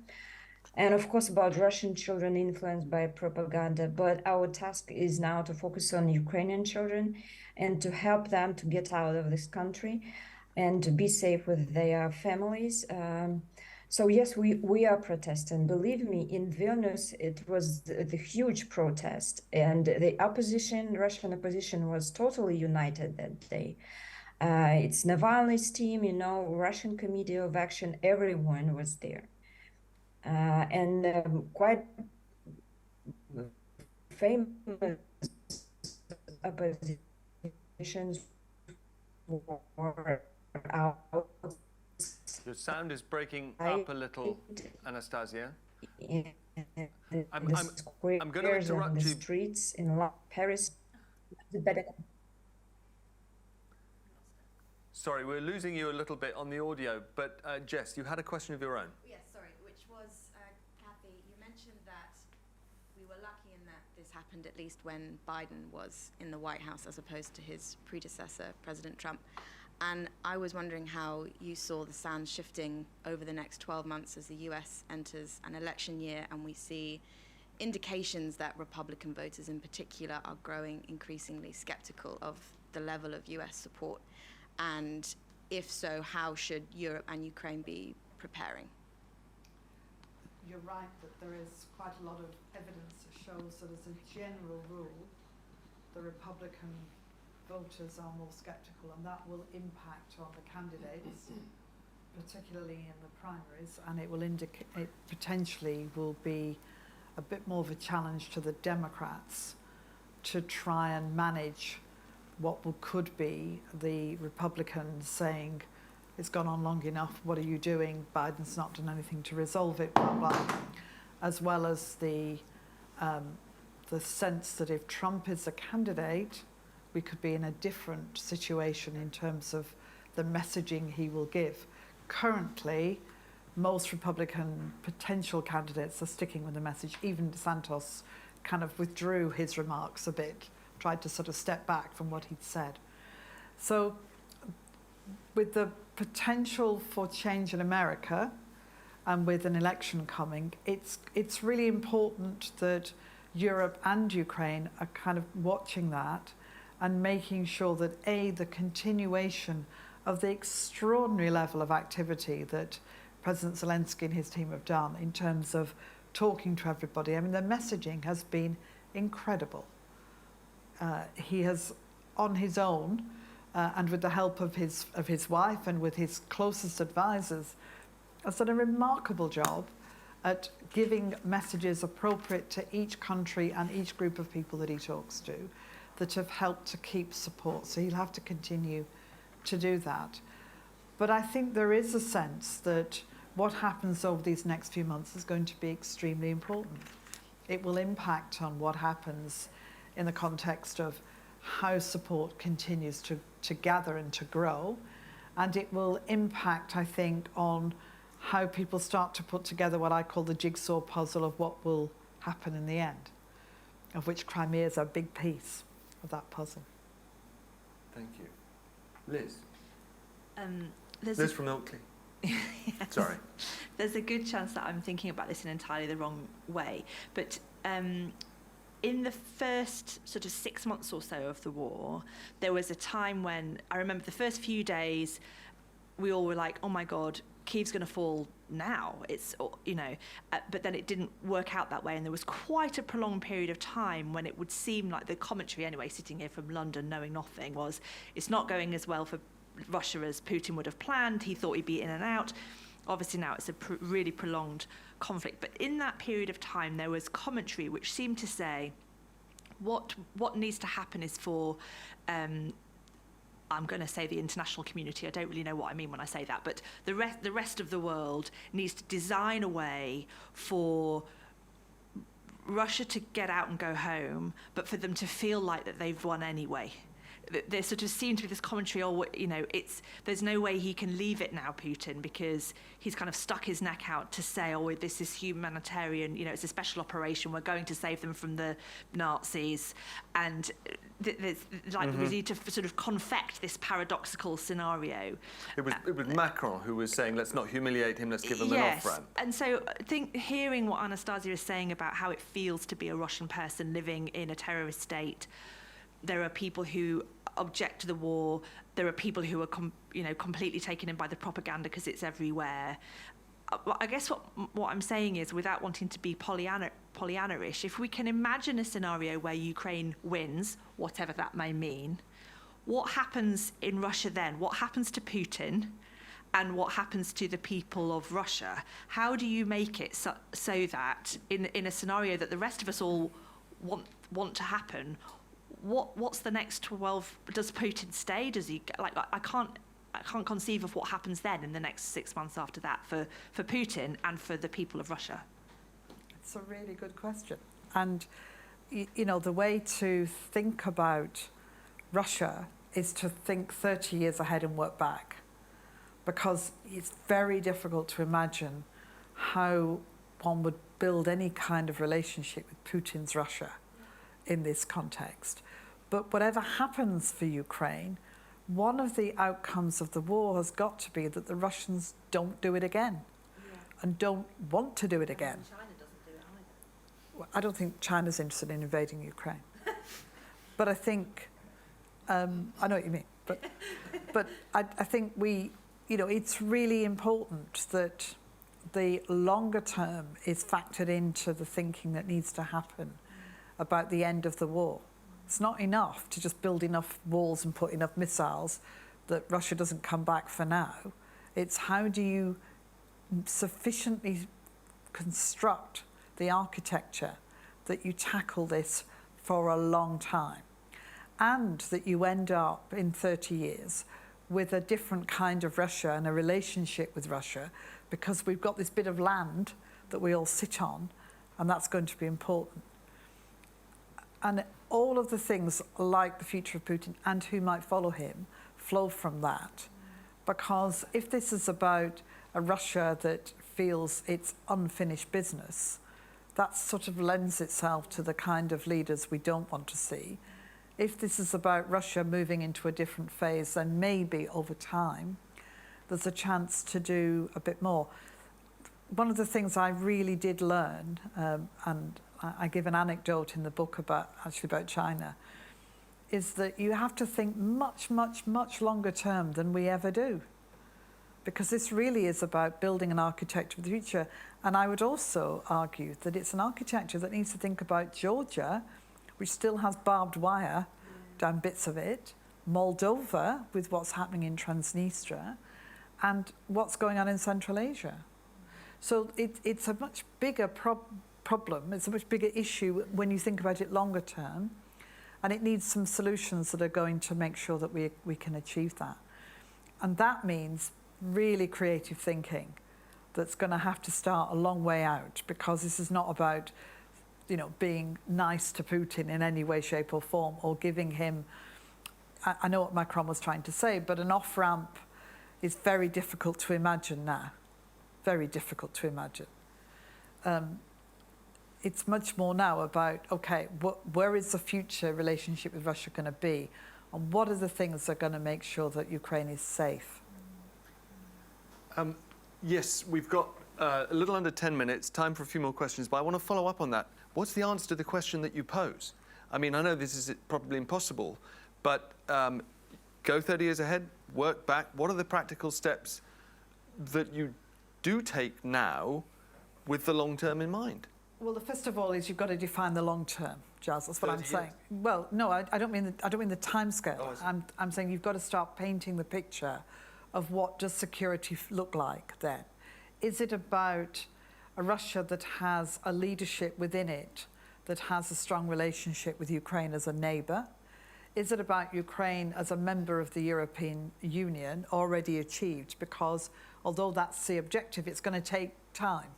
And of course, about Russian children influenced by propaganda. But our task is now to focus on Ukrainian children and to help them to get out of this country and to be safe with their families. So yes, we are protesting. Believe me, in Vilnius, it was the huge protest, and the opposition, Russian opposition, was totally united that day. It's Navalny's team, Russian Committee of Action, everyone was there. And quite famous oppositions were out. Your sound is breaking up a little, Anastasia. I'm going to interrupt you. Streets in Paris. Sorry, we're losing you a little bit on the audio, but Jess, you had a question of your own. Yes, sorry, which was, Kathy, you mentioned that we were lucky in that this happened at least when Biden was in the White House as opposed to his predecessor, President Trump. And I was wondering how you saw the sands shifting over the next 12 months as the US enters an election year and we see indications that Republican voters in particular are growing increasingly skeptical of the level of US support. And if so, how should Europe and Ukraine be preparing? You're right that there is quite a lot of evidence that shows that as a general rule, the Republican voters are more sceptical, and that will impact on the candidates, particularly in the primaries, and it will indicate, it potentially will be a bit more of a challenge to the Democrats to try and manage what could be the Republicans saying, it's gone on long enough, what are you doing? Biden's not done anything to resolve it, blah, blah. As well as the sense that if Trump is a candidate, we could be in a different situation in terms of the messaging he will give. Currently, most Republican potential candidates are sticking with the message. Even DeSantis kind of withdrew his remarks a bit, tried to sort of step back from what he'd said. So with the potential for change in America and with an election coming, it's really important that Europe and Ukraine are kind of watching that and making sure that the continuation of the extraordinary level of activity that President Zelensky and his team have done in terms of talking to everybody. I mean, the messaging has been incredible. He has, on his own, and with the help of his wife and with his closest advisors, has done a remarkable job at giving messages appropriate to each country and each group of people that he talks to that have helped to keep support. So he'll have to continue to do that. But I think there is a sense that what happens over these next few months is going to be extremely important. It will impact on what happens in the context of how support continues to gather and to grow. And it will impact, I think, on how people start to put together what I call the jigsaw puzzle of what will happen in the end, of which Crimea is a big piece of that puzzle. Thank you. Liz. Liz from Ilkley. Yes. Sorry. There's a good chance that I'm thinking about this in entirely the wrong way. But in the first sort of 6 months or so of the war, there was a time when I remember the first few days, we all were like, oh my God, Kyiv's going to fall now. It's, you know, but then it didn't work out that way. And there was quite a prolonged period of time when it would seem like the commentary anyway, sitting here from London, knowing nothing, was it's not going as well for Russia as Putin would have planned. He thought he'd be in and out. Obviously now it's a really prolonged conflict. But in that period of time, there was commentary which seemed to say what needs to happen is for, I'm going to say the international community. I don't really know what I mean when I say that. But the rest of the world needs to design a way for Russia to get out and go home, but for them to feel like that they've won anyway. There sort of seemed to be this commentary, you know, there's no way he can leave it now, Putin, because he's kind of stuck his neck out to say, oh, this is humanitarian, you know, it's a special operation, we're going to save them from the Nazis. And there's like we need to sort of confect this paradoxical scenario. It was Macron who was saying, let's not humiliate him, let's give him an off-ramp. And so I think hearing what Anastasia is saying about how it feels to be a Russian person living in a terrorist state, there are people who object to the war. There are people who are, completely taken in by the propaganda because it's everywhere. I guess what I'm saying is, without wanting to be Pollyanna-ish, if we can imagine a scenario where Ukraine wins, whatever that may mean, what happens in Russia then? What happens to Putin? And what happens to the people of Russia? How do you make it so that in a scenario that the rest of us all want to happen, what's the next 12? Does Putin stay? Does he I can't conceive of what happens then in the next 6 months after that for Putin and for the people of Russia. It's a really good question, and you know, the way to think about Russia is to think 30 years ahead and work back, because it's very difficult to imagine how one would build any kind of relationship with Putin's Russia in this context. But whatever happens for Ukraine, one of the outcomes of the war has got to be that the Russians don't do it again, and don't want to do it again. China doesn't do it either. Well, I don't think China's interested in invading Ukraine. But I think, I know what you mean, but I think it's really important that the longer term is factored into the thinking that needs to happen about the end of the war. It's not enough to just build enough walls and put enough missiles that Russia doesn't come back for now. It's how do you sufficiently construct the architecture that you tackle this for a long time, and that you end up in 30 years with a different kind of Russia and a relationship with Russia, because we've got this bit of land that we all sit on, and that's going to be important. And all of the things like the future of Putin and who might follow him flow from that. Because if this is about a Russia that feels it's unfinished business, that sort of lends itself to the kind of leaders we don't want to see. If this is about Russia moving into a different phase, then maybe over time there's a chance to do a bit more. One of the things I really did learn, and I give an anecdote in the book about China, is that you have to think much, much, much longer term than we ever do. Because this really is about building an architecture of the future. And I would also argue that it's an architecture that needs to think about Georgia, which still has barbed wire down bits of it, Moldova with what's happening in Transnistria, and what's going on in Central Asia. So it's a much bigger problem, it's a much bigger issue when you think about it longer term, and it needs some solutions that are going to make sure that we can achieve that. And that means really creative thinking that's going to have to start a long way out, because this is not about being nice to Putin in any way, shape or form, or giving him, I know what Macron was trying to say, but an off-ramp is very difficult to imagine now. Very difficult to imagine. It's much more now about, okay, where is the future relationship with Russia going to be? And what are the things that are going to make sure that Ukraine is safe? Yes, we've got a little under 10 minutes, time for a few more questions, but I want to follow up on that. What's the answer to the question that you pose? I mean, I know this is probably impossible, but go 30 years ahead, work back. What are the practical steps that you do take now with the long term in mind? Well, the first of all is you've got to define the long term, Giles. That's what I'm saying. Well, no, I don't mean the timescale. Oh, I'm saying you've got to start painting the picture of what does security look like then. Is it about a Russia that has a leadership within it that has a strong relationship with Ukraine as a neighbour? Is it about Ukraine as a member of the European Union already achieved? Because although that's the objective, it's going to take time.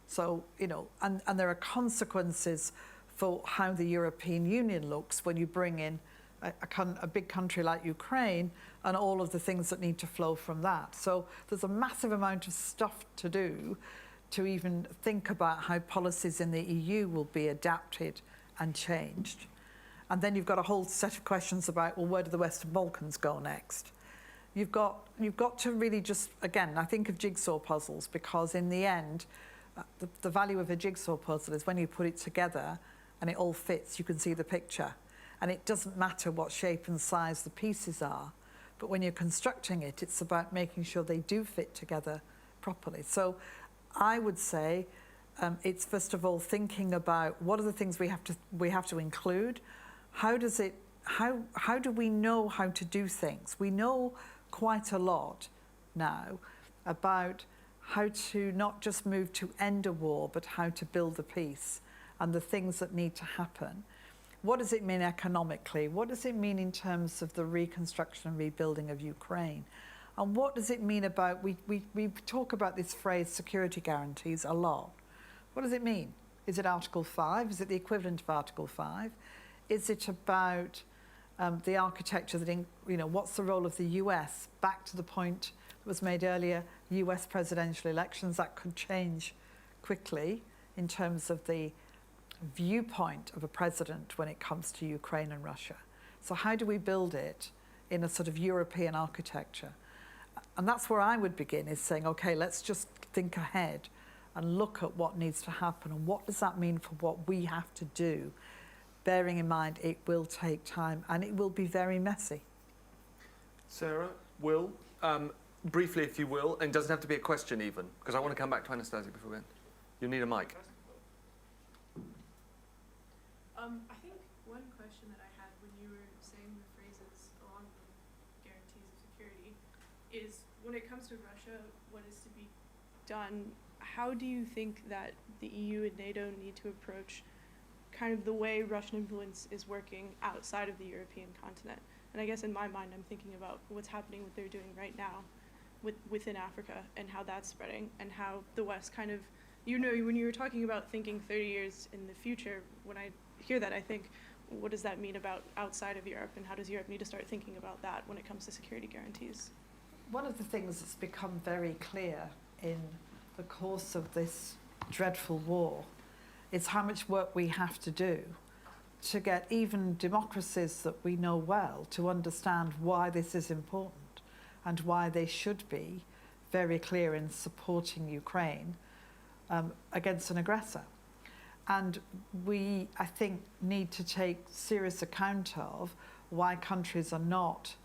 So, and there are consequences for how the European Union looks when you bring in a big country like Ukraine and all of the things that need to flow from that. So there's a massive amount of stuff to do to even think about how policies in the EU will be adapted and changed. And then you've got a whole set of questions about, well, where do the Western Balkans go next? You've got to really just, again, I think of jigsaw puzzles, because in the end, the value of a jigsaw puzzle is when you put it together and it all fits, you can see the picture. And it doesn't matter what shape and size the pieces are, but when you're constructing it, it's about making sure they do fit together properly. So I would say it's first of all thinking about what are the things we have to include. How do we know how to do things? We know quite a lot now about how to not just move to end a war, but how to build a peace and the things that need to happen. What does it mean economically? What does it mean in terms of the reconstruction and rebuilding of Ukraine? And what does it mean about, we talk about this phrase security guarantees a lot. What does it mean? Is it Article 5? Is it the equivalent of Article 5? Is it about the architecture what's the role of the US? Back to the point that was made earlier, US presidential elections, that could change quickly in terms of the viewpoint of a president when it comes to Ukraine and Russia. So how do we build it in a sort of European architecture? And that's where I would begin, is saying, okay, let's just think ahead and look at what needs to happen and what does that mean for what we have to do, bearing in mind it will take time and it will be very messy. Sarah, Will, briefly if you will, and it doesn't have to be a question even, because I want to come back to Anastasia before we end. You need a mic. I think one question that I had when you were saying the phrases along the guarantees of security is, when it comes to Russia, what is to be done, how do you think that the EU and NATO need to approach kind of the way Russian influence is working outside of the European continent? And I guess in my mind, I'm thinking about what's happening, what they're doing right now within Africa and how that's spreading, and how the West kind of, when you were talking about thinking 30 years in the future, when I hear that, I think, what does that mean about outside of Europe, and how does Europe need to start thinking about that when it comes to security guarantees? One of the things that's become very clear in the course of this dreadful war is how much work we have to do to get even democracies that we know well to understand why this is important and why they should be very clear in supporting Ukraine against an aggressor. And we, I think, need to take serious account of why countries are not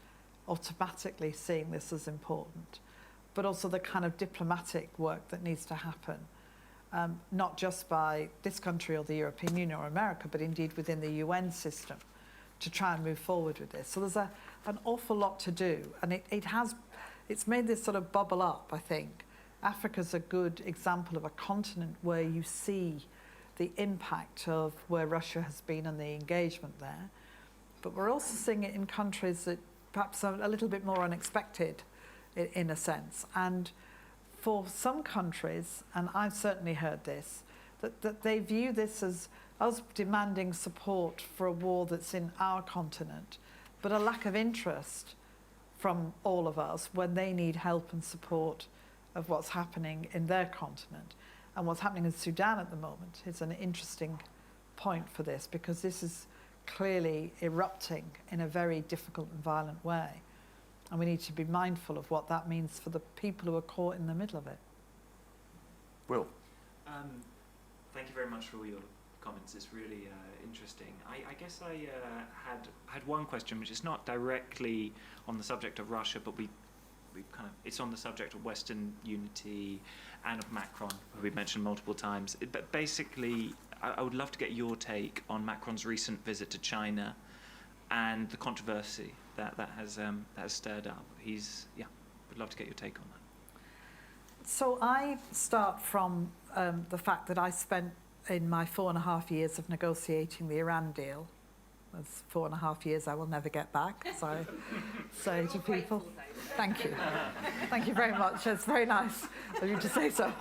automatically seeing this as important, but also the kind of diplomatic work that needs to happen, not just by this country or the European Union or America, but indeed within the UN system to try and move forward with this. So there's an awful lot to do, and it's made this sort of bubble up, I think. Africa's a good example of a continent where you see the impact of where Russia has been and the engagement there. But we're also seeing it in countries that perhaps are a little bit more unexpected in a sense. And for some countries, and I've certainly heard this, that they view this as us demanding support for a war that's in our continent, but a lack of interest from all of us when they need help and support of what's happening in their continent. And what's happening in Sudan at the moment is an interesting point for this, because this is clearly erupting in a very difficult and violent way. And we need to be mindful of what that means for the people who are caught in the middle of it. Will. Thank you very much for all your comments. It's really interesting. I guess I had one question, which is not directly on the subject of Russia, but it's on the subject of Western unity and of Macron, who we've mentioned multiple times. But basically, I would love to get your take on Macron's recent visit to China and the controversy that has stirred up. Would love to get your take on that. So I start from the fact that I spent in my 4.5 years of negotiating the Iran deal. That's 4.5 years I will never get back, as I say to people. Thank you. Thank you very much. It's very nice of you to say so.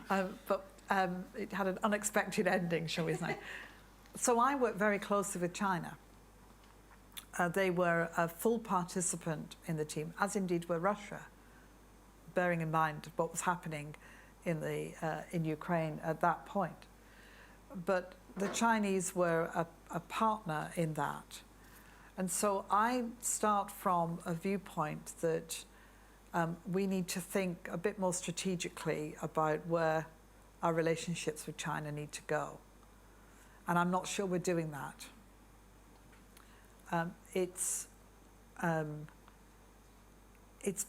But it had an unexpected ending, shall we say. So I worked very closely with China. They were a full participant in the team, as indeed were Russia, bearing in mind what was happening in Ukraine at that point. But the Chinese were a partner in that. And so I start from a viewpoint that we need to think a bit more strategically about where our relationships with China need to go. And I'm not sure we're doing that. It's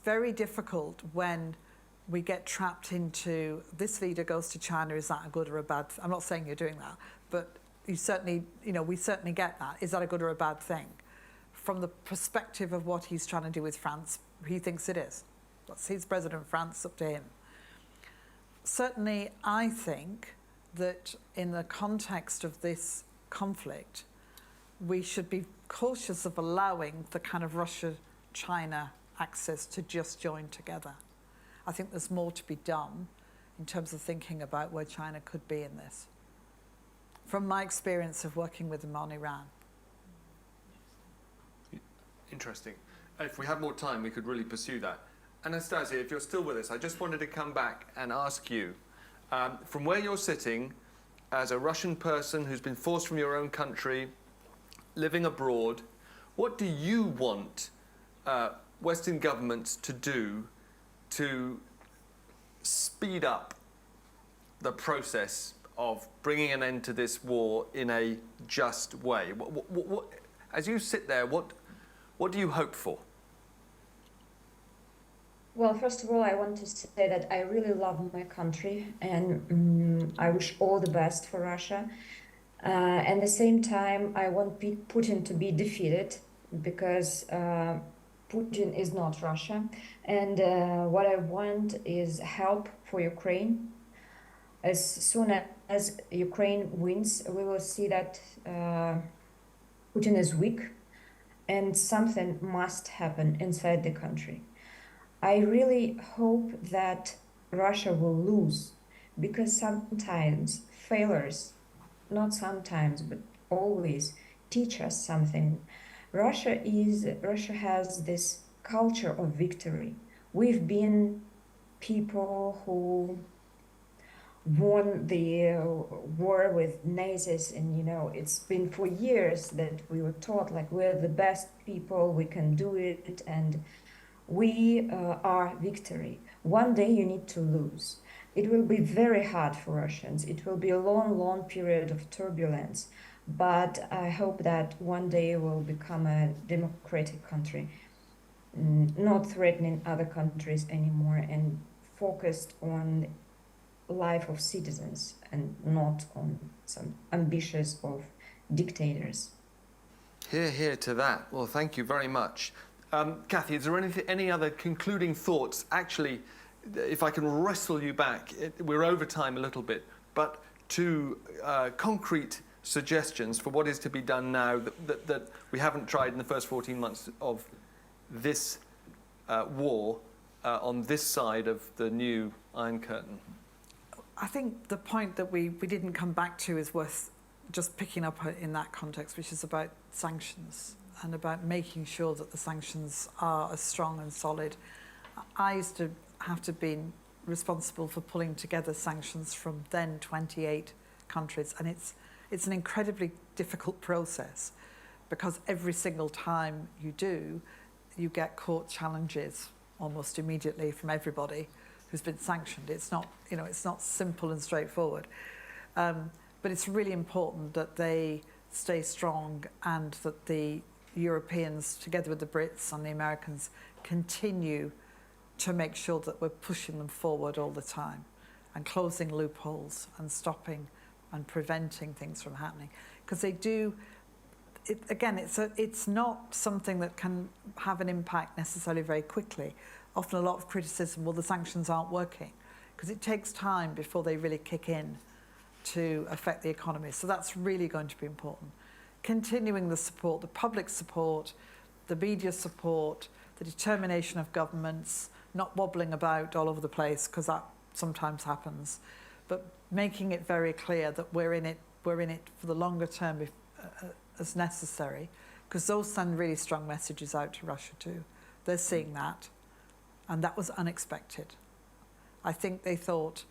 very difficult when we get trapped into this leader goes to China, is that a good or a bad thing? I'm not saying you're doing that, but we certainly get that. Is that a good or a bad thing? From the perspective of what he's trying to do with France, he thinks it is. He's president of France, up to him. Certainly, I think that in the context of this conflict, we should be cautious of allowing the kind of Russia-China axis to just join together. I think there's more to be done in terms of thinking about where China could be in this, from my experience of working with them on Iran. Interesting. If we had more time, we could really pursue that. Anastasia, if you're still with us, I just wanted to come back and ask you, from where you're sitting, as a Russian person who's been forced from your own country, living abroad, what do you want Western governments to do to speed up the process of bringing an end to this war in a just way? As you sit there, what do you hope for? Well, first of all, I want to say that I really love my country, and I wish all the best for Russia. At the same time, I want Putin to be defeated, because Putin is not Russia. And what I want is help for Ukraine. As soon as Ukraine wins, we will see that Putin is weak, and something must happen inside the country. I really hope that Russia will lose, because sometimes failures, not sometimes, but always, teach us something. Russia has this culture of victory. We've been people who won the war with Nazis, and it's been for years that we were taught like we're the best people, we can do it, and we are victory. One day you need to lose. It will be very hard for Russians. It will be a long period of turbulence, but I hope that one day we'll become a democratic country, not threatening other countries anymore, and focused on life of citizens and not on some ambitions of dictators. Hear to that. Well, thank you very much. Kathy, is there any other concluding thoughts? Actually, if I can wrestle you back, we're over time a little bit, but to concrete suggestions for what is to be done now that we haven't tried in the first 14 months of this war on this side of the new Iron Curtain. I think the point that we didn't come back to is worth just picking up in that context, which is about sanctions and about making sure that the sanctions are as strong and solid. I used to have to be responsible for pulling together sanctions from then 28 countries, and it's an incredibly difficult process, because every single time you do, you get court challenges almost immediately from everybody who's been sanctioned. It's not, it's not simple and straightforward. But it's really important that they stay strong, and that the Europeans, together with the Brits and the Americans, continue to make sure that we're pushing them forward all the time and closing loopholes and stopping and preventing things from happening. Because they do, it's not something that can have an impact necessarily very quickly. Often a lot of criticism, well, the sanctions aren't working, because it takes time before they really kick in to affect the economy. So that's really going to be important. Continuing the support, the public support, the media support, the determination of governments, not wobbling about all over the place, because that sometimes happens, but making it very clear that we're in it for the longer term as necessary, because those send really strong messages out to Russia too. They're seeing that, and that was unexpected. I think they thought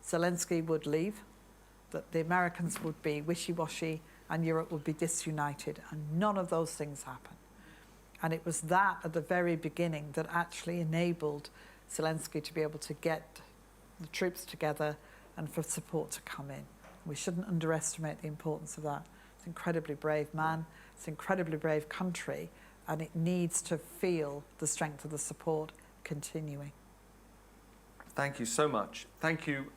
Zelensky would leave, that the Americans would be wishy-washy, and Europe would be disunited, and none of those things happened. And it was that at the very beginning that actually enabled Zelensky to be able to get the troops together and for support to come in. We shouldn't underestimate the importance of that. It's an incredibly brave man, it's an incredibly brave country, and it needs to feel the strength of the support continuing. Thank you so much. Thank you,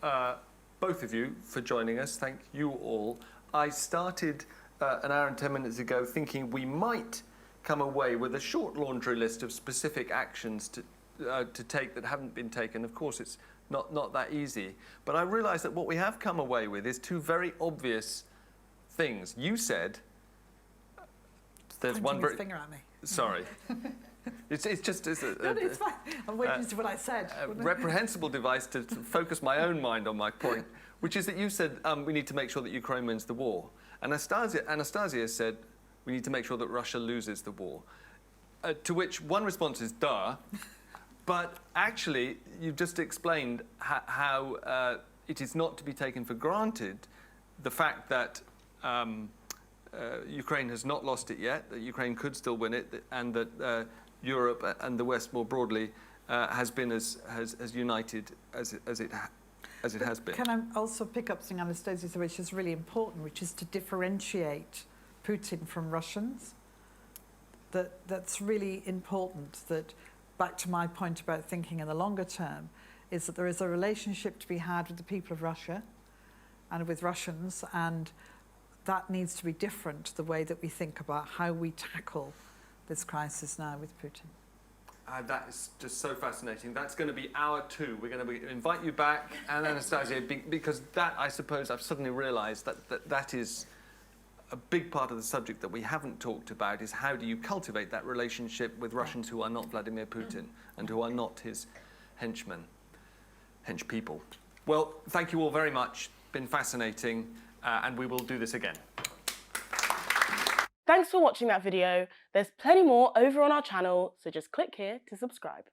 both of you, for joining us. Thank you all. I started an hour and 10 minutes ago thinking we might come away with a short laundry list of specific actions to take that haven't been taken. Of course, it's not that easy. But I realised that what we have come away with is two very obvious things. You said there's Pointing one very... his finger at me. Sorry. It's just... It's no, it's fine. I'm waiting to see what I said. A reprehensible device to focus my own mind on my point, which is that you said we need to make sure that Ukraine wins the war. And Anastasia said we need to make sure that Russia loses the war. To which one response is, duh. But actually, you've just explained how it is not to be taken for granted the fact that Ukraine has not lost it yet, that Ukraine could still win it, and that Europe and the West more broadly has been as united as it has been. Can I also pick up something Anastasia said, which is really important, which is to differentiate Putin from Russians? That's really important. That, back to my point about thinking in the longer term, is that there is a relationship to be had with the people of Russia and with Russians, and that needs to be different, the way that we think about how we tackle this crisis now with Putin. That is just so fascinating. That's going to be hour 2. We're going to invite you back, and Anastasia, because that, I suppose, I've suddenly realised that is a big part of the subject that we haven't talked about, is how do you cultivate that relationship with Russians who are not Vladimir Putin and who are not his henchmen, hench people. Well, thank you all very much. Been fascinating, and we will do this again. Thanks for watching that video. There's plenty more over on our channel, so just click here to subscribe.